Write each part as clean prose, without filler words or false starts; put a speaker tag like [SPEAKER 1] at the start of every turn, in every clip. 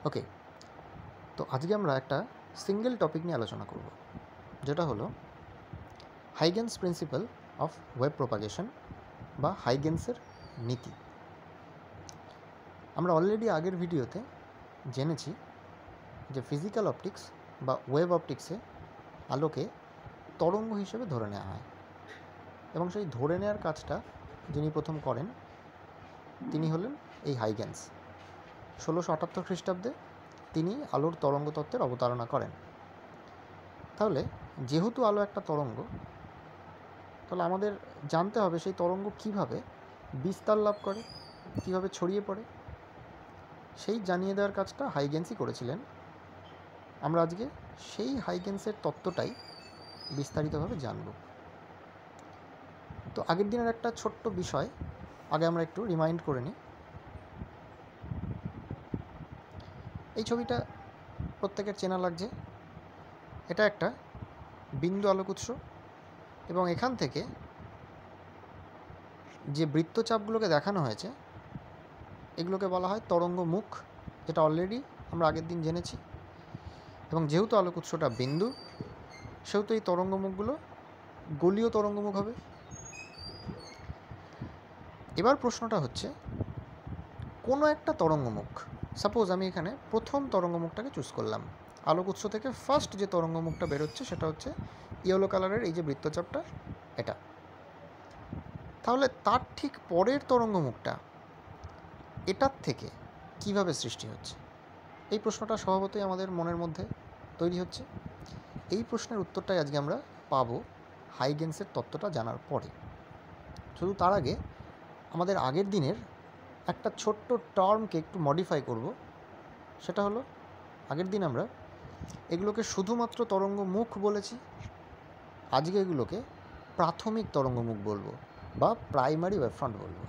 [SPEAKER 1] ওকে, তো আজকে আমরা একটা সিঙ্গেল টপিক নিয়ে আলোচনা করব, যেটা হলো Huygens principal of web propagation বা হাইগেন্সের নীতি। আমরা অলরেডি আগের ভিডিওতে জেনেছি যে ফিজিক্যাল অপটিক্স বা ওয়েব অপটিক্সে আলোকে তরঙ্গ হিসেবে ধরে নেওয়া হয় এবং সেই ধরে নেওয়ার কাজটা যিনি প্রথম করেন তিনি হলেন এই হাইগেন্স। 1678 খ্রিস্টাব্দে তিনি আলোর তরঙ্গ তত্ত্বের অবতারণা করেন। তাহলে যেহেতু আলো একটা তরঙ্গ, তাহলে আমাদের জানতে হবে সেই তরঙ্গ কীভাবে বিস্তার লাভ করে, কীভাবে ছড়িয়ে পড়ে, সেই জানিয়ে দেওয়ার কাজটা হাইগেন্সই করেছিলেন। আমরা আজকে সেই হাইগেন্সের তত্ত্বটাই বিস্তারিতভাবে জানব। তো আগের দিনের একটা ছোট্ট বিষয় আগে আমরা একটু রিমাইন্ড করে নিই। এই ছবিটা প্রত্যেকের চেনা লাগছে। এটা একটা বিন্দু আলোক উৎস এবং এখান থেকে যে বৃত্তচাপগুলোকে দেখানো হয়েছে এগুলোকে বলা হয় তরঙ্গ মুখ, যেটা অলরেডি আমরা আগের দিন জেনেছি। এবং যেহেতু আলোক উৎসটা বিন্দু, সেহেতু এই তরঙ্গমুখগুলো গোলীয় তরঙ্গমুখ হবে। এবার প্রশ্নটা হচ্ছে, কোনো একটা তরঙ্গমুখ, সাপোজ আমি এখানে প্রথম তরঙ্গমুখটাকে চুজ করলাম, আলোক উৎস থেকে ফার্স্ট যে তরঙ্গমুখটা বেরোচ্ছে সেটা হচ্ছে ইয়েলো কালারের এই যে বৃত্তচাপটা, এটা। তাহলে তার ঠিক পরের তরঙ্গমুখটা এটার থেকে কিভাবে সৃষ্টি হচ্ছে, এই প্রশ্নটা স্বভাবতই আমাদের মনের মধ্যে তৈরি হচ্ছে। এই প্রশ্নের উত্তরটাই আজকে আমরা পাবো হাইগেন্সের তত্ত্বটা জানার পরে। শুধু তার আগে আমাদের আগের দিনের একটা ছোট্ট টার্মকে একটু মডিফাই করব। সেটা হলো, আগের দিন আমরা এগুলোকে শুধুমাত্র তরঙ্গ মুখ বলেছি, আজকে এগুলোকে প্রাথমিক তরঙ্গমুখ বলবো বা প্রাইমারি ওয়েভফ্রন্ট বলবো।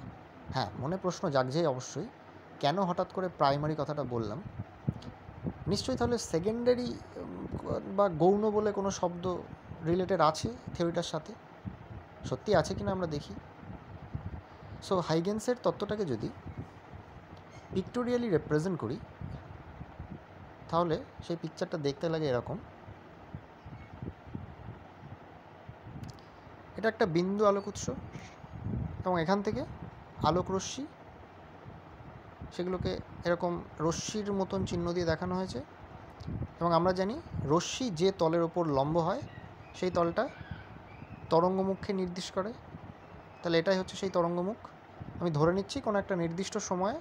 [SPEAKER 1] হ্যাঁ, মনে প্রশ্ন জাগছে অবশ্যই, কেন হঠাৎ করে প্রাইমারি কথাটা বললাম। নিশ্চয়ই তাহলে সেকেন্ডারি বা গৌণ বলে কোনো শব্দ রিলেটেড আছে থিওরিটার সাথে, সত্যি আছে কিনা আমরা দেখি। সো হাইগেন্সের তত্ত্বটাকে যদি পিক্টোরিয়ালি রিপ্রেজেন্ট করি, তাহলে সেই পিকচারটা দেখতে লাগে এরকম। এটা একটা বিন্দু আলোক উৎস এবং এখান থেকে আলোক রশ্মি, সেগুলোকে এরকম রশ্মির মতন চিহ্ন দিয়ে দেখানো হয়েছে। এবং আমরা জানি রশ্মি যে তলের ওপর লম্ব হয় সেই তলটা তরঙ্গমুখকে নির্দেশ করে। তাহলে এটাই হচ্ছে সেই তরঙ্গমুখ। আমি ধরে নিচ্ছি কোনো একটা নির্দিষ্ট সময়ে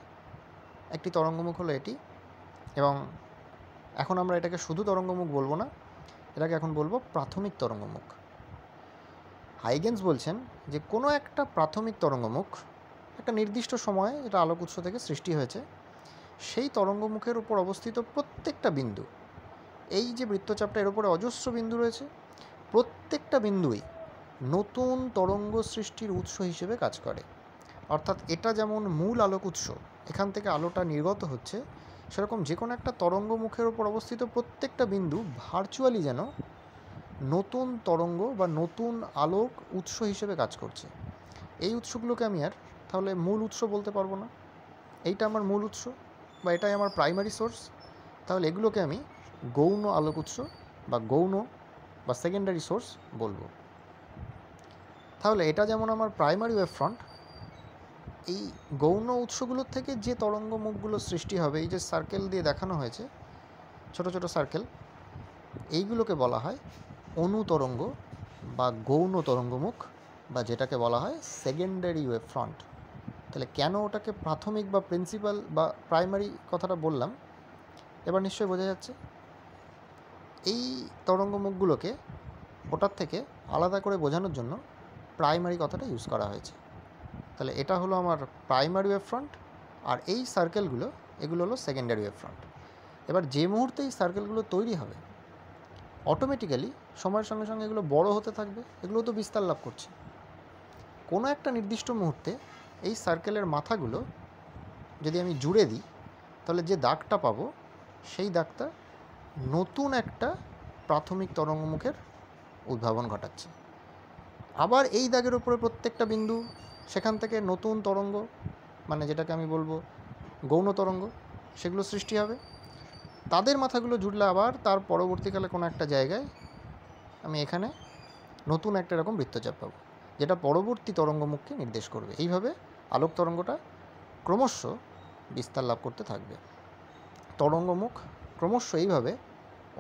[SPEAKER 1] একটি তরঙ্গমুখ হলো এটি, এবং এখন আমরা এটাকে শুধু তরঙ্গমুখ বলবো না, এটাকে এখন বলবো প্রাথমিক তরঙ্গমুখ। হাইগেন্স বলছেন যে কোনো একটা প্রাথমিক তরঙ্গমুখ একটা নির্দিষ্ট সময়ে, এটা আলোক উৎস থেকে সৃষ্টি হয়েছে, সেই তরঙ্গমুখের উপর অবস্থিত প্রত্যেকটা বিন্দু, এই যে বৃত্তচাপটা এর উপরে অজস্র বিন্দু রয়েছে, প্রত্যেকটা বিন্দুই নতুন তরঙ্গ সৃষ্টির উৎস হিসেবে কাজ করে। অর্থাৎ এটা যেমন মূল আলোক উৎস, এখান থেকে আলোটা নির্গত হচ্ছে, সেরকম যে কোনো একটা তরঙ্গমুখের উপর অবস্থিত প্রত্যেকটা বিন্দু ভার্চুয়ালি যেন নতুন তরঙ্গ বা নতুন আলোক উৎস হিসেবে কাজ করছে। এই উৎসগুলোকে আমি আর তাহলে মূল উৎস বলতে পারবো না, এইটা আমার মূল উৎস বা এটাই আমার প্রাইমারি সোর্স। তাহলে এগুলোকে আমি গৌণ আলোক উৎস বা গৌণ বা সেকেন্ডারি সোর্স বলবো। তাহলে এটা যেমন আমার প্রাইমারি ওয়েভ ফ্রন্ট, এই গৌণ উৎসগুলোর থেকে যে তরঙ্গ মুখগুলো সৃষ্টি হবে, এই যে সার্কেল দিয়ে দেখানো হয়েছে, ছোট ছোট সার্কেল, এইগুলোকে বলা হয় অনুতরঙ্গ বা গৌণ তরঙ্গমুখ, বা যেটাকে বলা হয় সেকেন্ডারি ওয়েভ ফ্রন্ট। তাহলে কেন ওটাকে প্রাথমিক বা প্রিন্সিপাল বা প্রাইমারি কথাটা বললাম, এবার নিশ্চয়ই বোঝা যাচ্ছে। এই তরঙ্গমুখগুলোকে ওটার থেকে আলাদা করে বোঝানোর জন্য প্রাইমারি কথাটা ইউজ করা হয়েছে। তাহলে এটা হলো আমার প্রাইমারি ওয়েভ ফ্রন্ট, আর এই সার্কেলগুলো, এগুলো হলো সেকেন্ডারি ওয়েভ ফ্রন্ট। এবার যে মুহূর্তে এই সার্কেলগুলো তৈরি হবে, অটোমেটিক্যালি সময়ের সঙ্গে সঙ্গে এগুলো বড় হতে থাকবে, এগুলো তো বিস্তার লাভ করছে। কোনো একটা নির্দিষ্ট মুহূর্তে এই সার্কেলের মাথাগুলো যদি আমি জুড়ে দিই, তাহলে যে দাগটা পাবো সেই দাগটা নতুন একটা প্রাথমিক তরঙ্গমুখের উদ্ভাবন ঘটাচ্ছে। আবার এই দাগের উপরে প্রত্যেকটা বিন্দু, সেখান থেকে নতুন তরঙ্গ, মানে যেটাকে আমি বলবো গৌণ তরঙ্গ, সেগুলো সৃষ্টি হবে। তাদের মাথাগুলো জুড়লে আবার তার পরবর্তীকালে কোনো একটা জায়গায় আমি এখানে নতুন একটা এরকম বৃত্তচাপ পাবো, যেটা পরবর্তী তরঙ্গমুখকে নির্দেশ করবে। এইভাবে আলোক তরঙ্গটা ক্রমশ বিস্তার লাভ করতে থাকবে। তরঙ্গমুখ ক্রমশ এইভাবে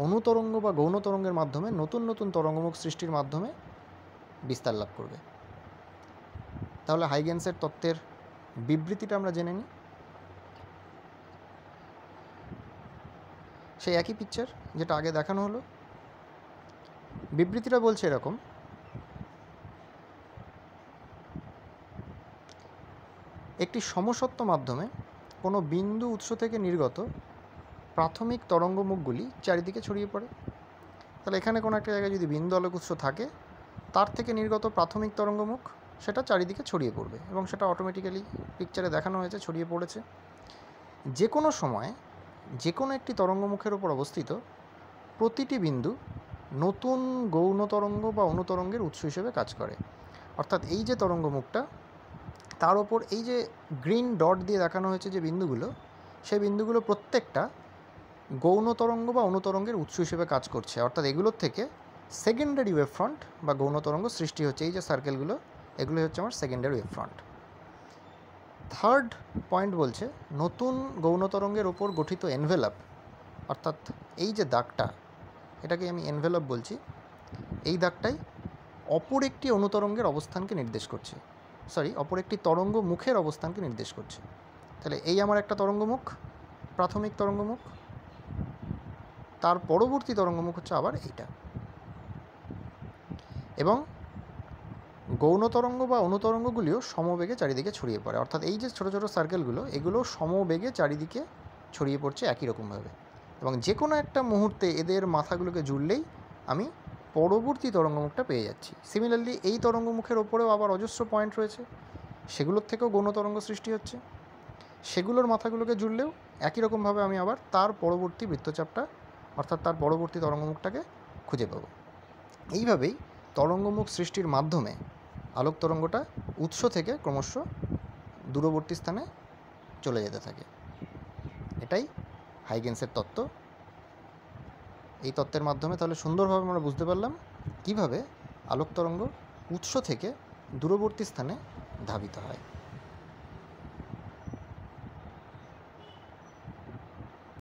[SPEAKER 1] অনুতরঙ্গ বা গৌণ তরঙ্গের মাধ্যমে নতুন নতুন তরঙ্গমুখ সৃষ্টির মাধ্যমে বিস্তার লাভ করবে। তাহলে হাইগেন্সের তত্ত্বের বিবৃতিটা আমরা জেনে নিই। সেই একই পিকচার যেটা আগে দেখানো হলো। বিবৃতিটা বলছে এরকম: একটি সমসত্ব মাধ্যমে কোনো বিন্দু উৎস থেকে নির্গত প্রাথমিক তরঙ্গমুখগুলি চারিদিকে ছড়িয়ে পড়ে। তাহলে এখানে কোনো একটা জায়গায় যদি বিন্দু আলোক উৎস থাকে, তার থেকে নির্গত প্রাথমিক তরঙ্গমুখ সেটা চারিদিকে ছড়িয়ে পড়বে, এবং সেটা অটোমেটিক্যালি পিকচারে দেখানো হয়েছে, ছড়িয়ে পড়েছে। যে কোনো সময় যে কোনো একটি তরঙ্গমুখের ওপর অবস্থিত প্রতিটি বিন্দু নতুন গৌণ তরঙ্গ বা অনুতরঙ্গের উৎস হিসেবে কাজ করে। অর্থাৎ এই যে তরঙ্গমুখটা, তার ওপর এই যে গ্রিন ডট দিয়ে দেখানো হয়েছে যে বিন্দুগুলো, সেই বিন্দুগুলো প্রত্যেকটা গৌণ তরঙ্গ বা অনুতরঙ্গের উৎস হিসেবে কাজ করছে। অর্থাৎ এগুলোর থেকে সেকেন্ডারি ওয়েভ ফ্রন্ট বা গৌণ তরঙ্গ সৃষ্টি হচ্ছে। এই যে সার্কেলগুলো, এগুলো হচ্ছে আমার secondary wave front. Third point বলছে, নতুন গৌণ তরঙ্গের ওপর গঠিত এনভেলপ, অর্থাৎ এই যে দাগটা, এটাকে আমি এনভেলপ বলছি, এই দাগটাই অপর একটি অনুতরঙ্গের অবস্থানকে নির্দেশ করছে, অপর একটি তরঙ্গ মুখের অবস্থানকে নির্দেশ করছে। তাহলে এই আমার একটা তরঙ্গমুখ, প্রাথমিক তরঙ্গমুখ, তার পরবর্তী তরঙ্গমুখ হচ্ছে আবার এইটা। এবং গৌণ তরঙ্গ বা অনুতরঙ্গগুলিও সমবেগে চারিদিকে ছড়িয়ে পড়ে। অর্থাৎ এই যে ছোটো ছোটো সার্কেলগুলো, এগুলো সমবেগে চারিদিকে ছড়িয়ে পড়ছে একই রকমভাবে, এবং যে কোনো একটা মুহূর্তে এদের মাথাগুলোকে জুড়লেই আমি পরবর্তী তরঙ্গমুখটা পেয়ে যাচ্ছি। সিমিলারলি এই তরঙ্গমুখের ওপরেও আবার অজস্র পয়েন্ট রয়েছে, সেগুলোর থেকেও গৌণ তরঙ্গ সৃষ্টি হচ্ছে, সেগুলোর মাথাগুলোকে জুড়লেও একই রকমভাবে আমি আবার তার পরবর্তী বৃত্তচাপটা, অর্থাৎ তার পরবর্তী তরঙ্গমুখটাকে খুঁজে পাবো। এইভাবেই তরঙ্গমুখ সৃষ্টির মাধ্যমে আলোক তরঙ্গটা উৎস থেকে ক্রমশ দূরবর্তী স্থানে চলে যেতে থাকে। এটাই হাইগেন্সের তত্ত্ব। এই তত্ত্বের মাধ্যমে তাহলে সুন্দরভাবে আমরা বুঝতে পারলাম কীভাবে আলোক তরঙ্গ উৎস থেকে দূরবর্তী স্থানে ধাবিত হয়।